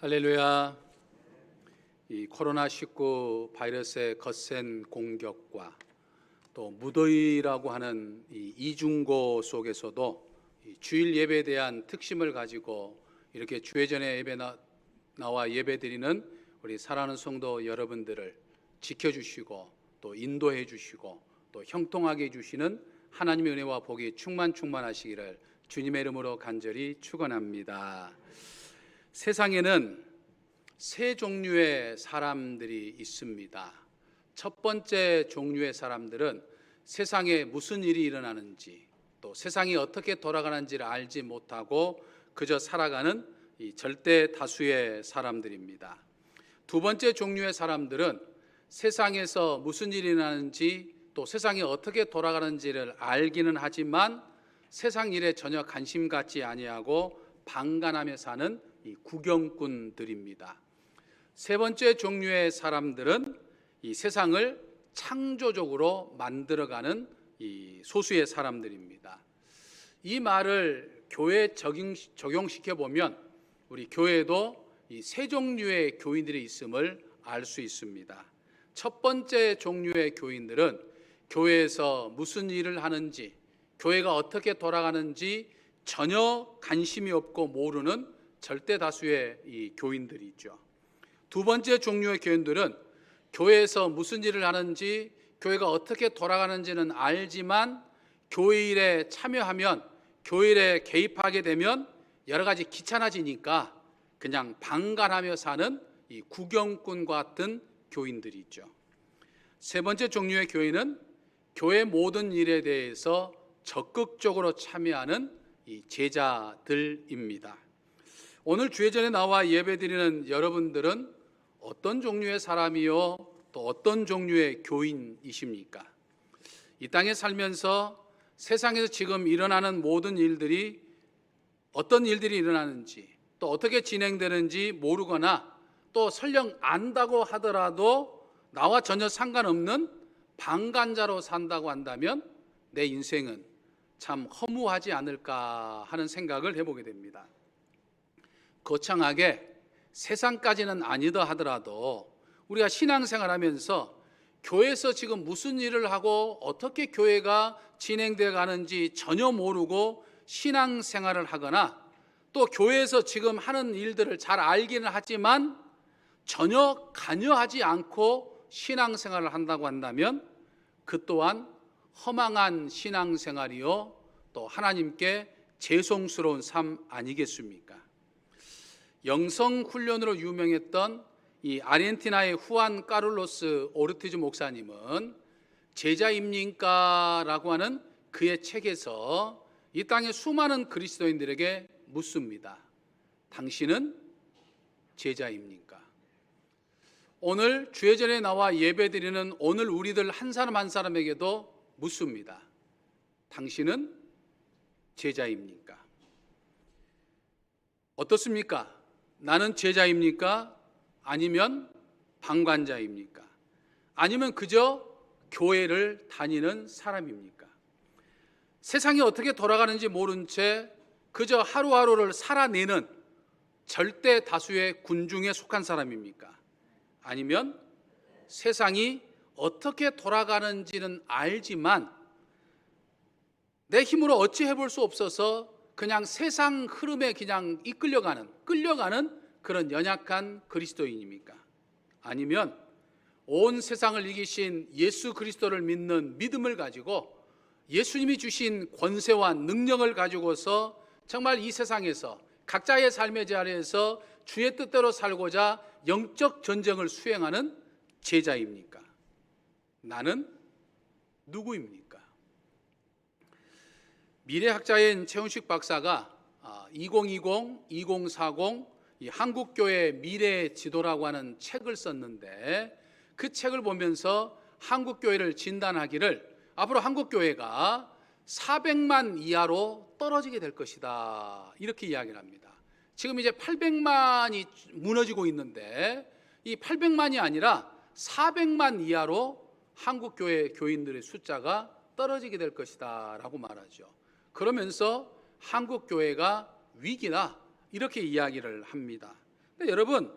할렐루야. 이 코로나19 바이러스의 거센 공격과 또 무더위라고 하는 이 이중고 속에서도 이 주일 예배에 대한 특심을 가지고 이렇게 주회전에 나와 예배드리는 우리 사랑하는 성도 여러분들을 지켜주시고 또 인도해 주시고 또 형통하게 해주시는 하나님의 은혜와 복이 충만하시기를 주님의 이름으로 간절히 축원합니다. 세상에는 세 종류의 사람들이 있습니다. 첫 번째 종류의 사람들은 세상에 무슨 일이 일어나는지 또 세상이 어떻게 돌아가는지를 알지 못하고 그저 살아가는 이 절대 다수의 사람들입니다. 두 번째 종류의 사람들은 세상에서 무슨 일이 일어나는지 또 세상이 어떻게 돌아가는지를 알기는 하지만 세상 일에 전혀 관심 갖지 아니하고 방관하며 사는 이 구경꾼들입니다. 세 번째 종류의 사람들은 이 세상을 창조적으로 만들어가는 이 소수의 사람들입니다. 이 말을 교회에 적용시켜 보면 우리 교회에도 이 세 종류의 교인들이 있음을 알 수 있습니다. 첫 번째 종류의 교인들은 교회에서 무슨 일을 하는지, 교회가 어떻게 돌아가는지 전혀 관심이 없고 모르는 절대 다수의 이 교인들이 있죠. 두 번째 종류의 교인들은 교회에서 무슨 일을 하는지, 교회가 어떻게 돌아가는지는 알지만 교회 일에 참여하면, 교회 일에 개입하게 되면 여러 가지 귀찮아지니까 그냥 방관하며 사는 이 구경꾼 같은 교인들이 있죠. 세 번째 종류의 교인은 교회 모든 일에 대해서 적극적으로 참여하는 이 제자들입니다. 오늘 주회전에 나와 예배드리는 여러분들은 어떤 종류의 사람이요 또 어떤 종류의 교인이십니까? 이 땅에 살면서 세상에서 지금 일어나는 모든 일들이 어떤 일들이 일어나는지 또 어떻게 진행되는지 모르거나 또 설령 안다고 하더라도 나와 전혀 상관없는 방관자로 산다고 한다면 내 인생은 참 허무하지 않을까 하는 생각을 해보게 됩니다. 거창하게 세상까지는 아니다 하더라도 우리가 신앙생활하면서 교회에서 지금 무슨 일을 하고 어떻게 교회가 진행되어 가는지 전혀 모르고 신앙생활을 하거나 또 교회에서 지금 하는 일들을 잘 알기는 하지만 전혀 관여하지 않고 신앙생활을 한다고 한다면 그 또한 허망한 신앙생활이요 또 하나님께 죄송스러운 삶 아니겠습니까? 영성훈련으로 유명했던 이 아르헨티나의 후안 까를로스 오르티즈 목사님은 제자입니까? 라고 하는 그의 책에서 이 땅의 수많은 그리스도인들에게 묻습니다. 당신은 제자입니까? 오늘 주회전에 나와 예배드리는 오늘 우리들 한 사람 한 사람에게도 묻습니다. 당신은 제자입니까? 어떻습니까? 나는 제자입니까? 아니면 방관자입니까? 아니면 그저 교회를 다니는 사람입니까? 세상이 어떻게 돌아가는지 모른 채 그저 하루하루를 살아내는 절대 다수의 군중에 속한 사람입니까? 아니면 세상이 어떻게 돌아가는지는 알지만 내 힘으로 어찌 해볼 수 없어서 그냥 세상 흐름에 그냥 끌려가는 그런 연약한 그리스도인입니까? 아니면 온 세상을 이기신 예수 그리스도를 믿는 믿음을 가지고 예수님이 주신 권세와 능력을 가지고서 정말 이 세상에서 각자의 삶의 자리에서 주의 뜻대로 살고자 영적 전쟁을 수행하는 제자입니까? 나는 누구입니까? 미래학자인 최훈식 박사가 2020, 2040 이 한국교회 미래의 지도라고 하는 책을 썼는데 그 책을 보면서 한국교회를 진단하기를 앞으로 한국교회가 400만 이하로 떨어지게 될 것이다 이렇게 이야기를 합니다. 지금 이제 800만이 무너지고 있는데 이 800만이 아니라 400만 이하로 한국교회 교인들의 숫자가 떨어지게 될 것이다 라고 말하죠. 그러면서 한국교회가 위기다 이렇게 이야기를 합니다. 근데 여러분,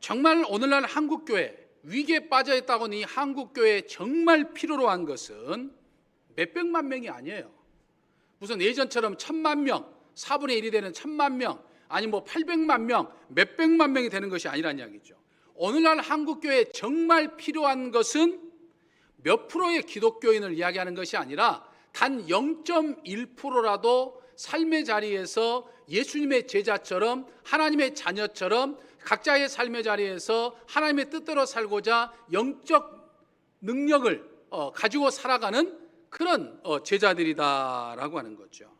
정말 오늘날 한국교회 위기에 빠져 있다고는 이 한국교회에 정말 필요로 한 것은 몇백만 명이 아니에요. 무슨 예전처럼 1000만 명, 4분의 1이 되는 1000만 명, 아니 뭐 800만 명, 몇백만 명이 되는 것이 아니란 이야기죠. 오늘날 한국교회에 정말 필요한 것은 몇 프로의 기독교인을 이야기하는 것이 아니라 단 0.1%라도 삶의 자리에서 예수님의 제자처럼, 하나님의 자녀처럼 각자의 삶의 자리에서 하나님의 뜻대로 살고자 영적 능력을 가지고 살아가는 그런 제자들이다라고 하는 거죠.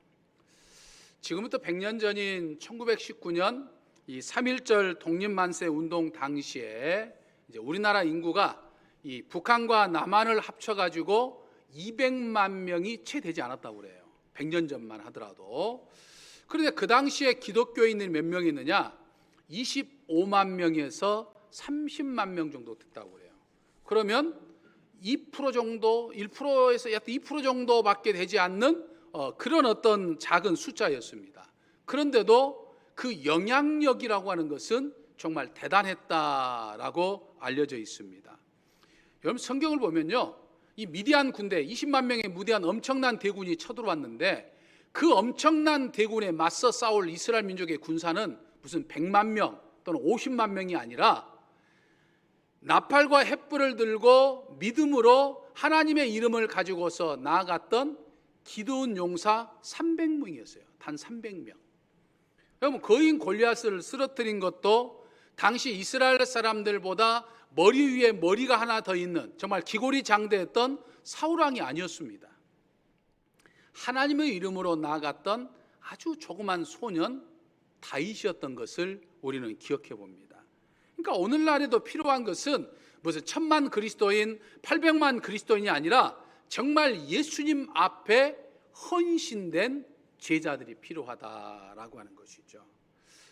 지금부터 100년 전인 1919년 이 3.1절 독립만세 운동 당시에 이제 우리나라 인구가 이 북한과 남한을 합쳐가지고 200만 명이 채 되지 않았다고 그래요. 100년 전만 하더라도. 그런데 그 당시에 기독교인들이 몇 명 있느냐? 25만 명에서 30만 명 정도 됐다고 그래요. 그러면 2% 정도, 1%에서 약 2% 정도밖에 되지 않는 그런 어떤 작은 숫자였습니다. 그런데도 그 영향력이라고 하는 것은 정말 대단했다라고 알려져 있습니다. 여러분, 성경을 보면요, 이 미디안 군대 20만 명의 무대한 엄청난 대군이 쳐들어왔는데 그 엄청난 대군에 맞서 싸울 이스라엘 민족의 군사는 무슨 100만 명 또는 50만 명이 아니라 나팔과 횃불을 들고 믿음으로 하나님의 이름을 가지고서 나아갔던 기드온 용사 300명이었어요. 단 300명. 여러분, 거인 골리앗을 쓰러뜨린 것도 당시 이스라엘 사람들보다 머리 위에 머리가 하나 더 있는 정말 기골이 장대했던 사울왕이 아니었습니다. 하나님의 이름으로 나아갔던 아주 조그만 소년 다윗이었던 것을 우리는 기억해 봅니다. 그러니까 오늘날에도 필요한 것은 무슨 1000만 그리스도인, 800만 그리스도인이 아니라 정말 예수님 앞에 헌신된 제자들이 필요하다라고 하는 것이죠.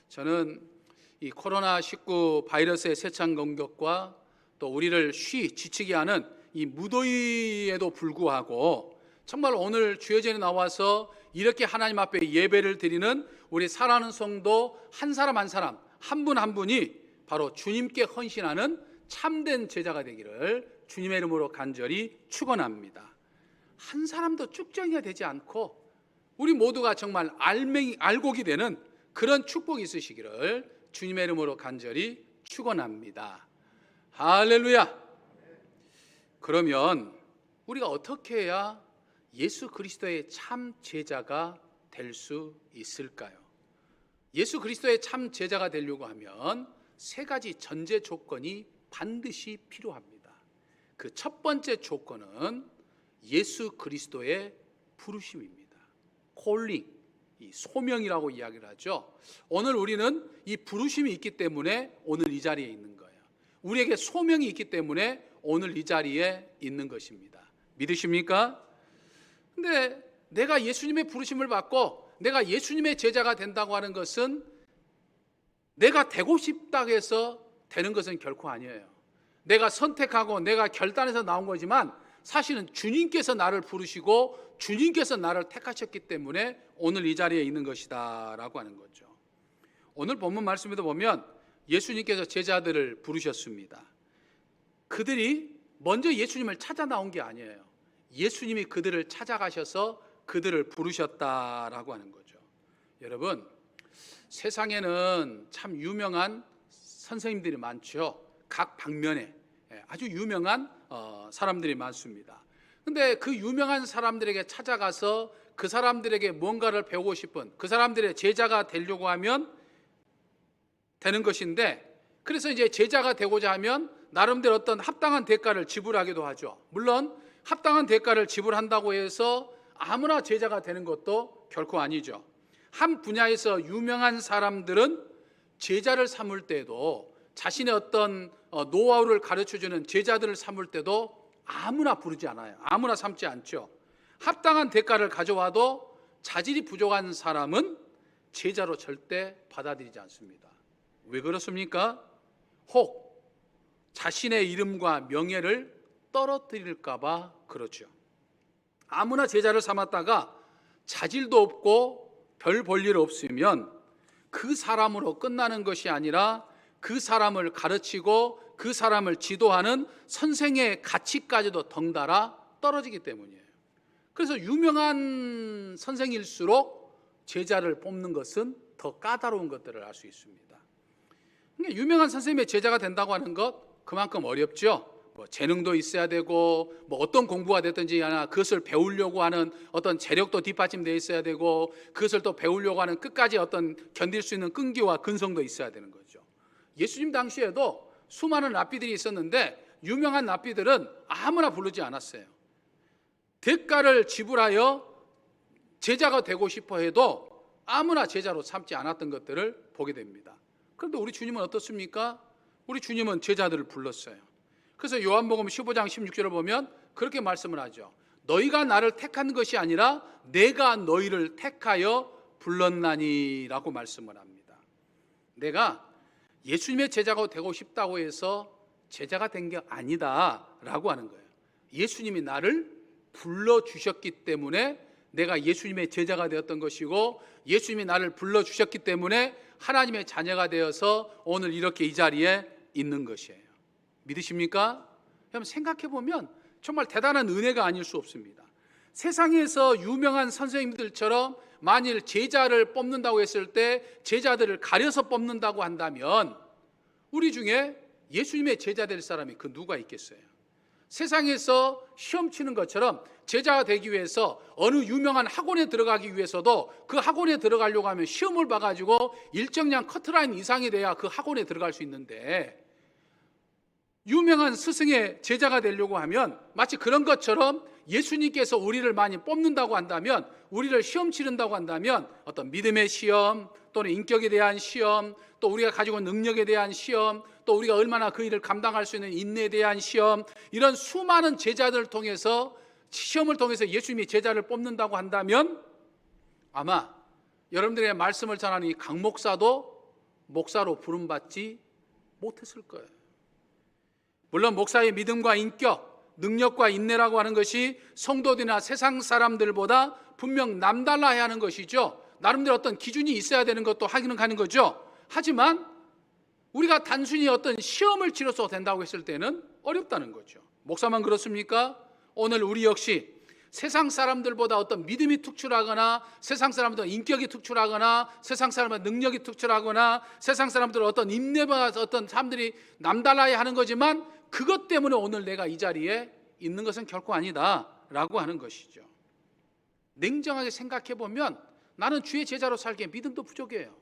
저는 이 코로나19 바이러스의 세찬 공격과 또 우리를 지치게 하는 이 무더위에도 불구하고 정말 오늘 주의 전에 나와서 이렇게 하나님 앞에 예배를 드리는 우리 사랑하는 성도 한 사람 한 사람, 한 분 한 분이 바로 주님께 헌신하는 참된 제자가 되기를 주님의 이름으로 간절히 축원합니다. 한 사람도 쭉정이가 되지 않고 우리 모두가 정말 알곡이 되는 그런 축복이 있으시기를 주님의 이름으로 간절히 축원합니다. 할렐루야. 그러면 우리가 어떻게 해야 예수 그리스도의 참 제자가 될 수 있을까요? 예수 그리스도의 참 제자가 되려고 하면 세 가지 전제 조건이 반드시 필요합니다. 그 첫 번째 조건은 예수 그리스도의 부르심입니다. 콜링, 이 소명이라고 이야기를 하죠. 오늘 우리는 이 부르심이 있기 때문에 오늘 이 자리에 있는 거예요. 우리에게 소명이 있기 때문에 오늘 이 자리에 있는 것입니다. 믿으십니까? 근데 내가 예수님의 부르심을 받고 내가 예수님의 제자가 된다고 하는 것은 내가 되고 싶다고 해서 되는 것은 결코 아니에요. 내가 선택하고 내가 결단해서 나온 거지만 사실은 주님께서 나를 부르시고 주님께서 나를 택하셨기 때문에 오늘 이 자리에 있는 것이다 라고 하는 거죠. 오늘 본문 말씀에도 보면 예수님께서 제자들을 부르셨습니다. 그들이 먼저 예수님을 찾아 나온 게 아니에요. 예수님이 그들을 찾아가셔서 그들을 부르셨다라고 하는 거죠. 여러분, 세상에는 참 유명한 선생님들이 많죠. 각 방면에 아주 유명한 사람들이 많습니다. 근데 그 유명한 사람들에게 찾아가서 그 사람들에게 뭔가를 배우고 싶은 그 사람들의 제자가 되려고 하면 되는 것인데, 그래서 이제 제자가 되고자 하면 나름대로 어떤 합당한 대가를 지불하기도 하죠. 물론 합당한 대가를 지불한다고 해서 아무나 제자가 되는 것도 결코 아니죠. 한 분야에서 유명한 사람들은 제자를 삼을 때도 자신의 어떤 노하우를 가르쳐주는 제자들을 삼을 때도 아무나 부르지 않아요. 아무나 삼지 않죠. 합당한 대가를 가져와도 자질이 부족한 사람은 제자로 절대 받아들이지 않습니다. 왜 그렇습니까? 혹 자신의 이름과 명예를 떨어뜨릴까 봐 그렇죠. 아무나 제자를 삼았다가 자질도 없고 별 볼 일 없으면 그 사람으로 끝나는 것이 아니라 그 사람을 가르치고 그 사람을 지도하는 선생의 가치까지도 덩달아 떨어지기 때문이에요. 그래서 유명한 선생일수록 제자를 뽑는 것은 더 까다로운 것들을 알 수 있습니다. 그러니까 유명한 선생님의 제자가 된다고 하는 것 그만큼 어렵죠. 뭐 재능도 있어야 되고 뭐 어떤 공부가 됐든지 하나 그것을 배우려고 하는 어떤 재력도 뒷받침되어 있어야 되고 그것을 또 배우려고 하는 끝까지 어떤 견딜 수 있는 끈기와 근성도 있어야 되는 거죠. 예수님 당시에도 수많은 랍비들이 있었는데 유명한 랍비들은 아무나 부르지 않았어요. 대가를 지불하여 제자가 되고 싶어 해도 아무나 제자로 삼지 않았던 것들을 보게 됩니다. 그런데 우리 주님은 어떻습니까? 우리 주님은 제자들을 불렀어요. 그래서 요한복음 15장 16절을 보면 그렇게 말씀을 하죠. 너희가 나를 택한 것이 아니라 내가 너희를 택하여 불렀나니 라고 말씀을 합니다. 내가 예수님의 제자가 되고 싶다고 해서 제자가 된 게 아니다 라고 하는 거예요. 예수님이 나를 불러주셨기 때문에 내가 예수님의 제자가 되었던 것이고 예수님이 나를 불러주셨기 때문에 하나님의 자녀가 되어서 오늘 이렇게 이 자리에 있는 것이에요. 믿으십니까? 여러분 생각해 보면 정말 대단한 은혜가 아닐 수 없습니다. 세상에서 유명한 선생님들처럼 만일 제자를 뽑는다고 했을 때 제자들을 가려서 뽑는다고 한다면 우리 중에 예수님의 제자 될 사람이 그 누가 있겠어요? 세상에서 시험 치는 것처럼 제자가 되기 위해서 어느 유명한 학원에 들어가기 위해서도 그 학원에 들어가려고 하면 시험을 봐가지고 일정량 커트라인 이상이 돼야 그 학원에 들어갈 수 있는데 유명한 스승의 제자가 되려고 하면 마치 그런 것처럼 예수님께서 우리를 많이 뽑는다고 한다면 우리를 시험 치른다고 한다면 어떤 믿음의 시험 또는 인격에 대한 시험 또 우리가 가지고 있는 능력에 대한 시험 또 우리가 얼마나 그 일을 감당할 수 있는 인내에 대한 시험 이런 수많은 제자들을 통해서 시험을 통해서 예수님이 제자를 뽑는다고 한다면 아마 여러분들의 말씀을 전하는 이 강 목사도 목사로 부름받지 못했을 거예요. 물론 목사의 믿음과 인격, 능력과 인내라고 하는 것이 성도들이나 세상 사람들보다 분명 남달라야 하는 것이죠. 나름대로 어떤 기준이 있어야 되는 것도 하기는 가는 거죠. 하지만 우리가 단순히 어떤 시험을 치러서 된다고 했을 때는 어렵다는 거죠. 목사만 그렇습니까? 오늘 우리 역시 세상 사람들보다 어떤 믿음이 특출하거나 세상 사람들은 인격이 특출하거나 세상 사람은 능력이 특출하거나 세상 사람들은 어떤 인내보다 어떤 사람들이 남달라야 하는 거지만 그것 때문에 오늘 내가 이 자리에 있는 것은 결코 아니다 라고 하는 것이죠. 냉정하게 생각해 보면 나는 주의 제자로 살기에 믿음도 부족해요.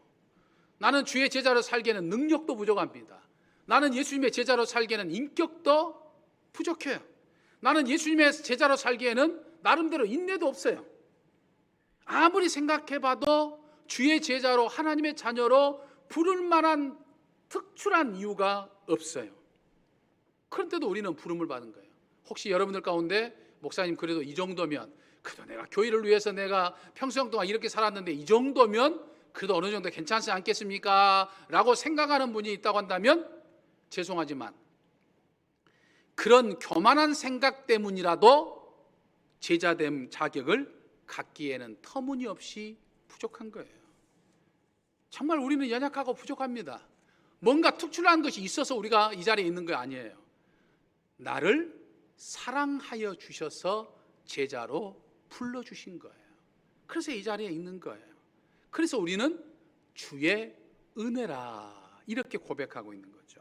나는 주의 제자로 살기에는 능력도 부족합니다. 나는 예수님의 제자로 살기에는 인격도 부족해요. 나는 예수님의 제자로 살기에는 나름대로 인내도 없어요. 아무리 생각해봐도 주의 제자로 하나님의 자녀로 부를 만한 특출한 이유가 없어요. 그런데도 우리는 부름을 받은 거예요. 혹시 여러분들 가운데 목사님 그래도 이 정도면 그래도 내가 교회를 위해서 내가 평생 동안 이렇게 살았는데 이 정도면 그래도 어느 정도 괜찮지 않겠습니까? 라고 생각하는 분이 있다고 한다면 죄송하지만 그런 교만한 생각 때문이라도 제자됨 자격을 갖기에는 터무니없이 부족한 거예요. 정말 우리는 연약하고 부족합니다. 뭔가 특출난 것이 있어서 우리가 이 자리에 있는 거 아니에요. 나를 사랑하여 주셔서 제자로 불러주신 거예요. 그래서 이 자리에 있는 거예요. 그래서 우리는 주의 은혜라 이렇게 고백하고 있는 거죠.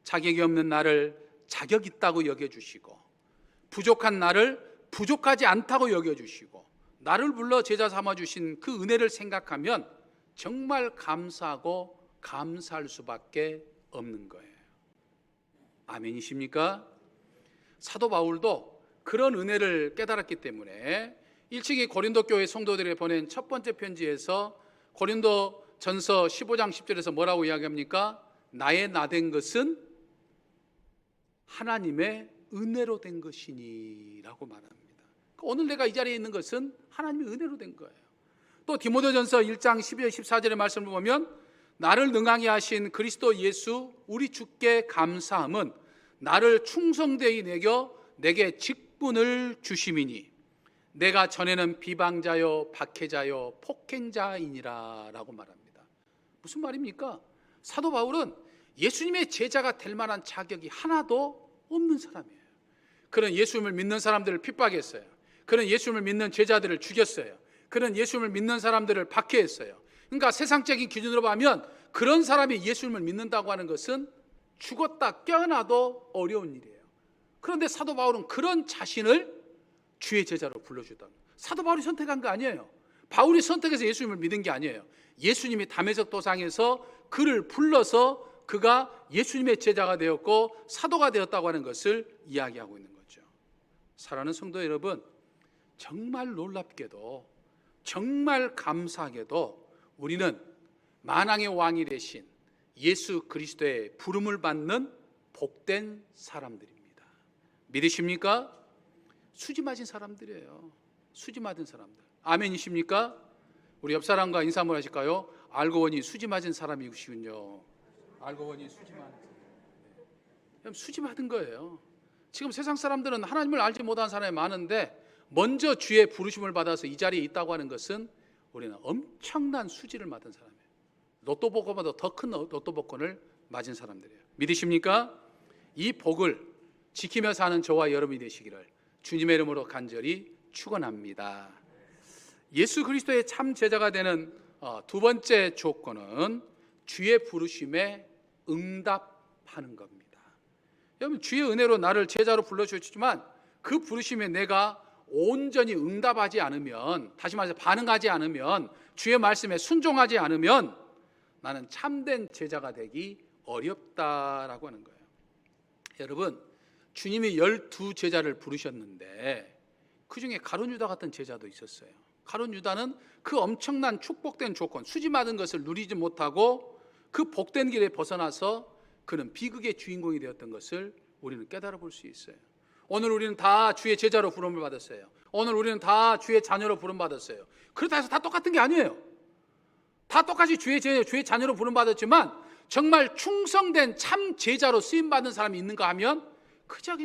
자격이 없는 나를 자격 있다고 여겨주시고 부족한 나를 부족하지 않다고 여겨주시고 나를 불러 제자 삼아주신 그 은혜를 생각하면 정말 감사하고 감사할 수밖에 없는 거예요. 아멘이십니까? 사도 바울도 그런 은혜를 깨달았기 때문에 일찍이 고린도 교회 성도들에게 보낸 첫 번째 편지에서 고린도 전서 15장 10절에서 뭐라고 이야기합니까? 나의 나 된 것은 하나님의 은혜로 된 것이니 라고 말합니다. 오늘 내가 이 자리에 있는 것은 하나님의 은혜로 된 거예요. 또 디모데전서 1장 12절 14절의 말씀을 보면 나를 능하게 하신 그리스도 예수 우리 주께 감사함은 나를 충성되이 내게 직분을 주심이니 내가 전에는 비방자요 박해자요 폭행자이니라 라고 말합니다. 무슨 말입니까? 사도 바울은 예수님의 제자가 될 만한 자격이 하나도 없는 사람이에요. 그는 예수님을 믿는 사람들을 핍박했어요. 그는 예수님을 믿는 제자들을 죽였어요. 그는 예수님을 믿는 사람들을 박해했어요. 그러니까 세상적인 기준으로 보면 그런 사람이 예수님을 믿는다고 하는 것은 죽었다 깨어나도 어려운 일이에요. 그런데 사도 바울은 그런 자신을 주의 제자로 불러주다. 사도 바울이 선택한 거 아니에요. 바울이 선택해서 예수님을 믿은 게 아니에요. 예수님이 다메섹 도상에서 그를 불러서 그가 예수님의 제자가 되었고 사도가 되었다고 하는 것을 이야기하고 있는 거죠. 사랑하는 성도 여러분, 정말 놀랍게도 정말 감사하게도 우리는 만왕의 왕이 되신 예수 그리스도의 부름을 받는 복된 사람들입니다. 믿으십니까? 수지 맞은 사람들이에요. 수지 맞은 사람들. 아멘이십니까? 우리 옆 사람과 인사 한번 하실까요? 알고 보니 수지 맞은 사람이시군요. 알고 보니 수지 맞은 사람. 수지 맞은 거예요. 지금 세상 사람들은 하나님을 알지 못하는 사람이 많은데 먼저 주의 부르심을 받아서 이 자리에 있다고 하는 것은 우리는 엄청난 수지를 맞은 사람이에요. 로또 복권보다 더 큰 로또 복권을 맞은 사람들이에요. 믿으십니까? 이 복을 지키며 사는 저와 여러분이 되시기를 주님의 이름으로 간절히 축원합니다. 예수 그리스도의 참 제자가 되는 두 번째 조건은 주의 부르심에 응답하는 겁니다. 여러분, 주의 은혜로 나를 제자로 불러주셨지만 그 부르심에 내가 온전히 응답하지 않으면, 다시 말해서 반응하지 않으면, 주의 말씀에 순종하지 않으면 나는 참된 제자가 되기 어렵다라고 하는 거예요. 여러분, 주님이 12제자를 부르셨는데 그 중에 가룟 유다 같은 제자도 있었어요. 가룟 유다는 그 엄청난 축복된 조건, 수지 맞은 것을 누리지 못하고 그 복된 길에 벗어나서 그는 비극의 주인공이 되었던 것을 우리는 깨달아 볼 수 있어요. 오늘 우리는 다 주의 제자로 부름을 받았어요. 오늘 우리는 다 주의 자녀로 부름 받았어요. 그렇다 해서 다 똑같은 게 아니에요. 다 똑같이 주의 자녀로 부름 받았지만 정말 충성된 참 제자로 쓰임 받는 사람이 있는가 하면 그저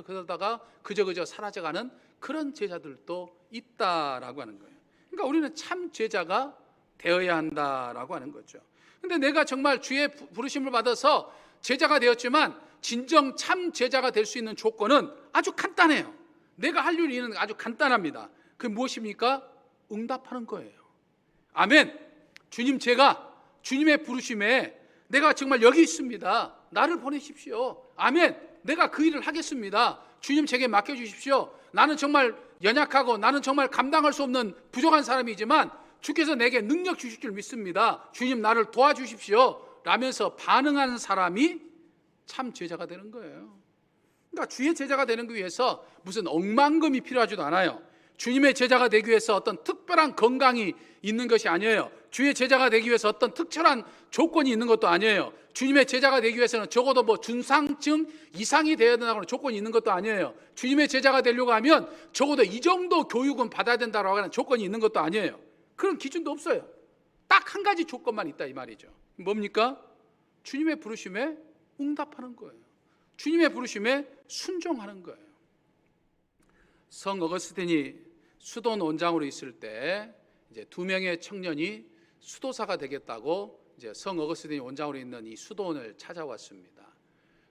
그러다가 그저 사라져가는 그런 제자들도 있다라고 하는 거예요. 그러니까 우리는 참 제자가 되어야 한다라고 하는 거죠. 근데 내가 정말 주의 부르심을 받아서 제자가 되었지만 진정 참 제자가 될 수 있는 조건은 아주 간단해요. 내가 할 일은 아주 간단합니다. 그게 무엇입니까? 응답하는 거예요. 아멘. 주님, 제가 주님의 부르심에 내가 정말 여기 있습니다. 나를 보내십시오. 아멘. 내가 그 일을 하겠습니다. 주님, 제게 맡겨주십시오. 나는 정말 연약하고 나는 정말 감당할 수 없는 부족한 사람이지만 주께서 내게 능력 주실 줄 믿습니다. 주님, 나를 도와주십시오. 라면서 반응하는 사람이 참 제자가 되는 거예요. 그러니까 주의 제자가 되는 그 위해서 무슨 억만금이 필요하지도 않아요. 주님의 제자가 되기 위해서 어떤 특별한 건강이 있는 것이 아니에요. 주의 제자가 되기 위해서 어떤 특별한 조건이 있는 것도 아니에요. 주님의 제자가 되기 위해서는 적어도 준상증 이상이 되어야 된다는 조건이 있는 것도 아니에요. 주님의 제자가 되려고 하면 적어도 이 정도 교육은 받아야 된다고 하는 조건이 있는 것도 아니에요. 그런 기준도 없어요. 딱 한 가지 조건만 있다 이 말이죠. 뭡니까? 주님의 부르심에 응답하는 거예요. 주님의 부르심에 순종하는 거예요. 성 어거스틴이 수돈 원장으로 있을 때 이제 2명의 청년이 수도사가 되겠다고 이제 성 어거스틴이 원장으로 있는 이 수도원을 찾아왔습니다.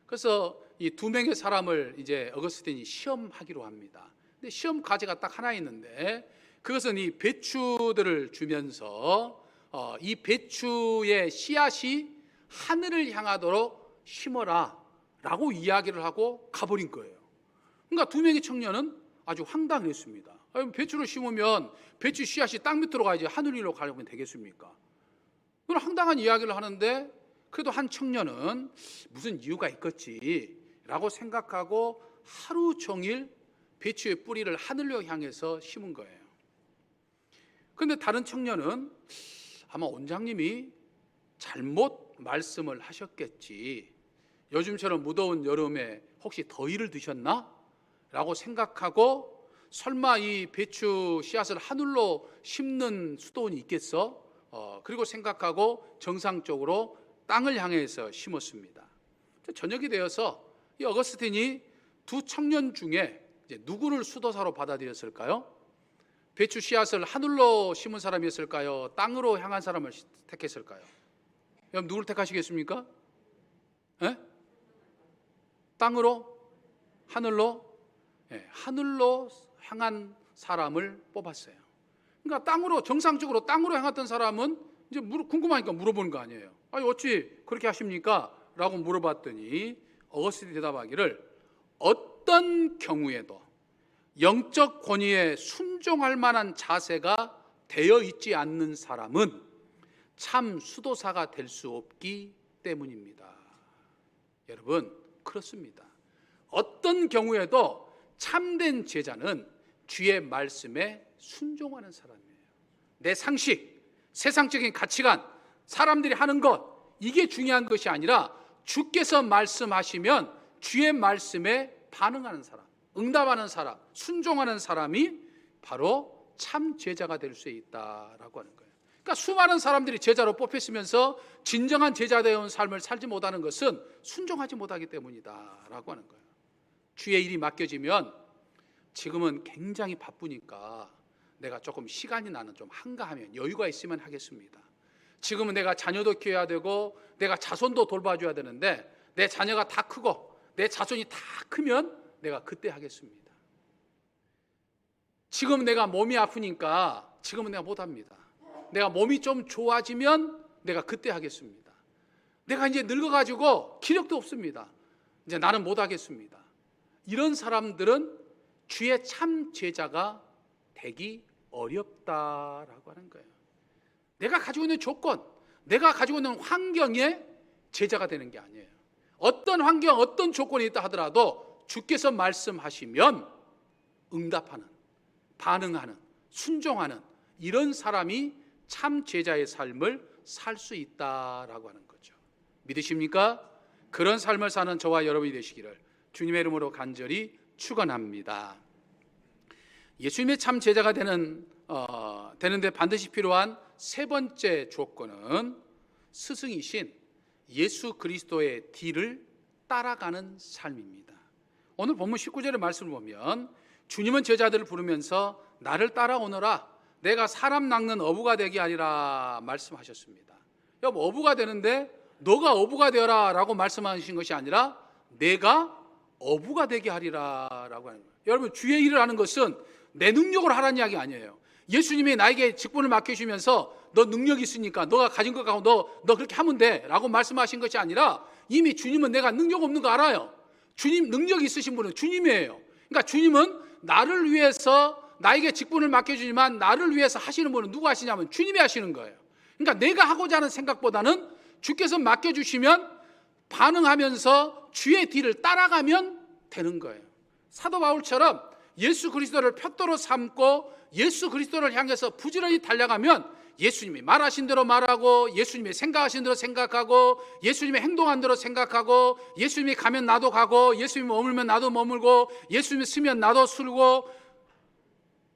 그래서 이 2명의 사람을 이제 어거스틴이 시험하기로 합니다. 근데 시험 과제가 딱 하나 있는데 그것은 이 배추들을 주면서 이 배추의 씨앗이 하늘을 향하도록 심어라 라고 이야기를 하고 가버린 거예요. 그러니까 2명의 청년은 아주 황당했습니다. 배추를 심으면 배추 씨앗이 땅 밑으로 가야지 하늘 위로 가려면 되겠습니까? 그런 황당한 이야기를 하는데 그래도 한 청년은 무슨 이유가 있겠지라고 생각하고 하루 종일 배추의 뿌리를 하늘로 향해서 심은 거예요. 그런데 다른 청년은 아마 원장님이 잘못 말씀을 하셨겠지, 요즘처럼 무더운 여름에 혹시 더위를 드셨나? 라고 생각하고 설마 이 배추 씨앗을 하늘로 심는 수도원이 있겠어? 그리고 생각하고 정상적으로 땅을 향해서 심었습니다. 저녁이 되어서 이 어거스틴이 2 청년 중에 이제 누구를 수도사로 받아들였을까요? 배추 씨앗을 하늘로 심은 사람이었을까요? 땅으로 향한 사람을 택했을까요? 여러분 누구를 택하시겠습니까? 에? 땅으로? 하늘로? 네, 하늘로 향한 사람을 뽑았어요. 그러니까 땅으로, 정상적으로 땅으로 향했던 사람은 이제 궁금하니까 물어보는 거 아니에요. 아니 어찌 그렇게 하십니까? 라고 물어봤더니 어거스틴이 대답하기를, 어떤 경우에도 영적 권위에 순종할 만한 자세가 되어 있지 않는 사람은 참 수도사가 될 수 없기 때문입니다. 여러분, 그렇습니다. 어떤 경우에도 참된 제자는 주의 말씀에 순종하는 사람이에요. 내 상식, 세상적인 가치관, 사람들이 하는 것, 이게 중요한 것이 아니라 주께서 말씀하시면 주의 말씀에 반응하는 사람, 응답하는 사람, 순종하는 사람이 바로 참 제자가 될 수 있다라고 하는 거예요. 그러니까 수많은 사람들이 제자로 뽑혔으면서 진정한 제자되어 삶을 살지 못하는 것은 순종하지 못하기 때문이다라고 하는 거예요. 주의 일이 맡겨지면 지금은 굉장히 바쁘니까 내가 조금 시간이 나는 좀 한가하면 여유가 있으면 하겠습니다. 지금은 내가 자녀도 키워야 되고 내가 자손도 돌봐줘야 되는데 내 자녀가 다 크고 내 자손이 다 크면 내가 그때 하겠습니다. 지금 내가 몸이 아프니까 지금은 내가 못합니다. 내가 몸이 좀 좋아지면 내가 그때 하겠습니다. 내가 이제 늙어가지고 기력도 없습니다. 이제 나는 못하겠습니다. 이런 사람들은 주의 참 제자가 되기 어렵다라고 하는 거예요. 내가 가지고 있는 조건, 내가 가지고 있는 환경에 제자가 되는 게 아니에요. 어떤 환경, 어떤 조건이 있다 하더라도 주께서 말씀하시면 응답하는, 반응하는, 순종하는 이런 사람이 참 제자의 삶을 살 수 있다라고 하는 거죠. 믿으십니까? 그런 삶을 사는 저와 여러분이 되시기를 주님의 이름으로 간절히 축원합니다. 예수님의 참 제자가 되는데 반드시 필요한 세 번째 조건은 스승이신 예수 그리스도의 뒤를 따라가는 삶입니다. 오늘 본문 19절의 말씀을 보면 주님은 제자들을 부르면서 나를 따라오너라, 내가 사람 낚는 어부가 되게 하리라 말씀하셨습니다. 여러분, 어부가 되는데 너가 어부가 되어라 라고 말씀하신 것이 아니라 내가 어부가 되게 하리라 라고 하는 거예요. 여러분, 주의 일을 하는 것은 내 능력으로 하라는 이야기 아니에요. 예수님이 나에게 직분을 맡겨주면서 너 능력이 있으니까 너가 가진 것 갖고 너 그렇게 하면 돼 라고 말씀하신 것이 아니라 이미 주님은 내가 능력 없는 거 알아요. 주님 능력이 있으신 분은 주님이에요. 그러니까 주님은 나를 위해서 나에게 직분을 맡겨주지만 나를 위해서 하시는 분은 누가 하시냐면 주님이 하시는 거예요. 그러니까 내가 하고자 하는 생각보다는 주께서 맡겨주시면 반응하면서 주의 뒤를 따라가면 되는 거예요. 사도 바울처럼 예수 그리스도를 푯도로 삼고 예수 그리스도를 향해서 부지런히 달려가면 예수님이 말하신 대로 말하고 예수님이 생각하신 대로 생각하고 예수님이 행동한 대로 생각하고 예수님이 가면 나도 가고 예수님이 머물면 나도 머물고 예수님이 쓰면 나도 쓰고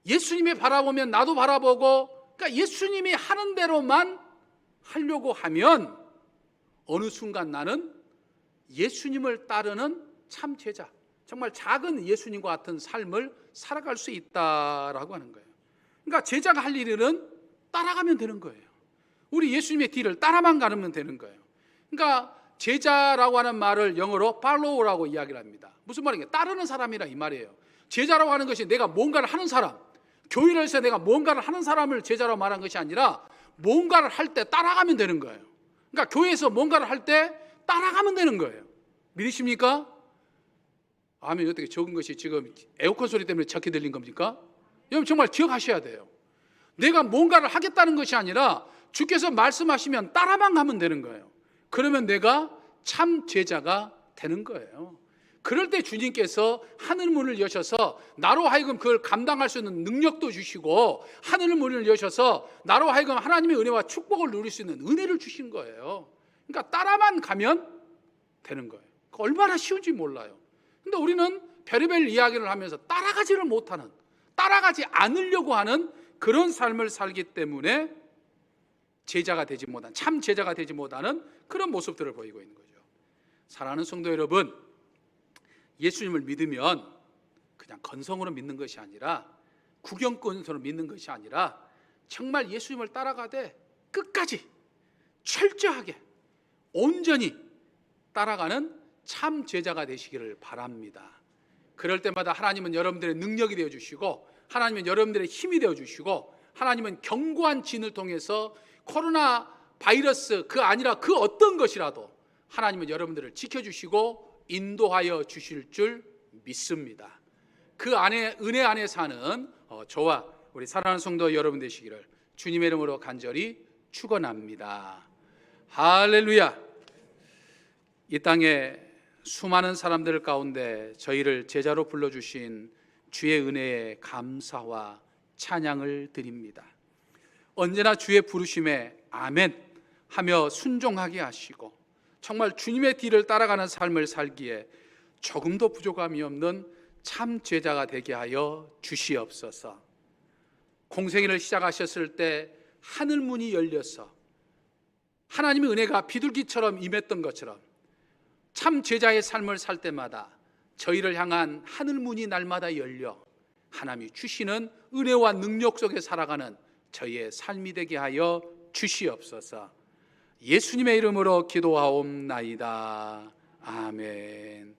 예수님이 바라보면 나도 바라보고, 그러니까 예수님이 하는 대로만 하려고 하면 어느 순간 나는 예수님을 따르는 참 제자, 정말 작은 예수님과 같은 삶을 살아갈 수 있다라고 하는 거예요. 그러니까 제자가 할 일은 따라가면 되는 거예요. 우리 예수님의 뒤를 따라만 가면 되는 거예요. 그러니까 제자라고 하는 말을 영어로 follow라고 이야기를 합니다. 무슨 말인가? 따르는 사람이라 이 말이에요. 제자라고 하는 것이 내가 뭔가를 하는 사람, 교회를 해서 내가 뭔가를 하는 사람을 제자라고 말한 것이 아니라 뭔가를 할 때 따라가면 되는 거예요. 그러니까 교회에서 뭔가를 할 때 따라가면 되는 거예요. 믿으십니까? 아멘. 어떻게 적은 것이 지금 에어컨 소리 때문에 적게 들린 겁니까? 여러분 정말 기억하셔야 돼요. 내가 뭔가를 하겠다는 것이 아니라 주께서 말씀하시면 따라만 가면 되는 거예요. 그러면 내가 참 제자가 되는 거예요. 그럴 때 주님께서 하늘 문을 여셔서 나로 하여금 그걸 감당할 수 있는 능력도 주시고 하늘 문을 여셔서 나로 하여금 하나님의 은혜와 축복을 누릴 수 있는 은혜를 주신 거예요. 그러니까 따라만 가면 되는 거예요. 얼마나 쉬운지 몰라요. 근데 우리는 별의별 이야기를 하면서 따라가지를 못하는, 따라가지 않으려고 하는 그런 삶을 살기 때문에 제자가 되지 못한, 참 제자가 되지 못하는 그런 모습들을 보이고 있는 거죠. 사랑하는 성도 여러분, 예수님을 믿으면 그냥 건성으로 믿는 것이 아니라 구경꾼으로 믿는 것이 아니라 정말 예수님을 따라가되 끝까지 철저하게 온전히 따라가는 참 제자가 되시기를 바랍니다. 그럴 때마다 하나님은 여러분들의 능력이 되어주시고, 하나님은 여러분들의 힘이 되어주시고, 하나님은 견고한 진을 통해서 코로나 바이러스 그 아니라 그 어떤 것이라도 하나님은 여러분들을 지켜주시고 인도하여 주실 줄 믿습니다. 그 안에, 은혜 안에 사는 저와 우리 사랑하는 성도 여러분 되시기를 주님의 이름으로 간절히 축원합니다. 할렐루야. 이 땅에 수많은 사람들 가운데 저희를 제자로 불러주신 주의 은혜에 감사와 찬양을 드립니다. 언제나 주의 부르심에 아멘 하며 순종하게 하시고, 정말 주님의 뒤를 따라가는 삶을 살기에 조금도 부족함이 없는 참 제자가 되게 하여 주시옵소서. 공생애를 시작하셨을 때 하늘 문이 열려서 하나님의 은혜가 비둘기처럼 임했던 것처럼 참 제자의 삶을 살 때마다 저희를 향한 하늘 문이 날마다 열려 하나님이 주시는 은혜와 능력 속에 살아가는 저희의 삶이 되게 하여 주시옵소서. 예수님의 이름으로 기도하옵나이다. 아멘.